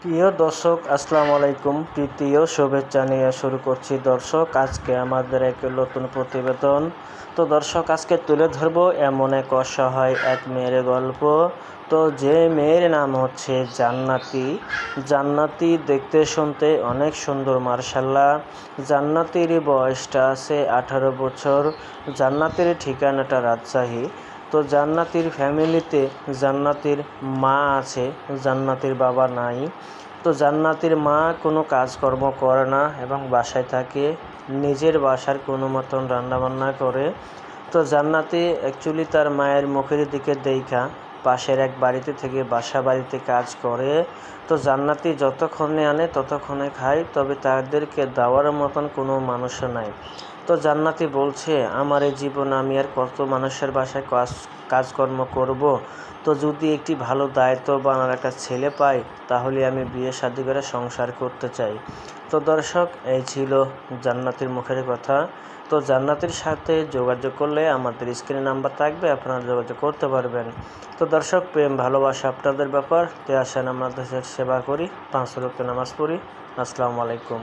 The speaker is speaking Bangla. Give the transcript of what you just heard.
প্রিয় দর্শক, আসসালামু আলাইকুম। তৃতীয় শুভেচ্ছা নিয়ে শুরু করছি দর্শক। আজকে আমাদের এক নতুন প্রতিবেদন। তো দর্শক, আজকে তুলে ধরব এমন এক অসহায় এক মেয়ের গল্প। তো যে মেয়ের নাম হচ্ছে জান্নাতি। জান্নাতি দেখতে শুনতে অনেক সুন্দর, মার্শাল্লাহ। জান্নাতির বয়সটা আছে 18 বছর। জান্নাতির ঠিকানাটা রাজশাহী। তো জান্নাতির ফ্যামিলিতে জান্নাতির মা আছে, জান্নাতির বাবা নাই। তো জান্নাতির মা কোনো কাজকর্ম করে না এবং বাসায় থাকে, নিজের বাসার কোনো মতন রান্নাবান্না করে। তো জান্নাতি অ্যাকচুয়ালি তার মায়ের মুখের দিকে দেইখা পাশের এক বাড়িতে থেকে বাসা বাড়িতে কাজ করে। তো জান্নাতি যতক্ষণে আনে ততক্ষণে খায়, তবে তাদেরকে দেওয়ার মতন কোনো মানুষও নাই। তো জান্নাতি বলছে, আমার এই জীবনে আমি আর কত মানুষের বাসায় কাজকর্ম করব। তো যদি একটি ভালো দায়িত্ববান আর একটা ছেলে পাই, তাহলে আমি বিয়ে শাদী করে সংসার করতে চাই। তো দর্শক, এই ছিল জান্নাতির মুখের কথা। তো জান্নাতির সাথে যোগাযোগ করলে আমাদের স্ক্রিনে নাম্বার থাকবে, আপনারা যোগাযোগ করতে পারবেন। তো দর্শক, প্রেম ভালোবাসা আপনাদের ব্যাপার। তো আসেন আমরা দেশের সেবা করি, 5 ওয়াক্ত নামাজ পড়ি। আসসালামু আলাইকুম।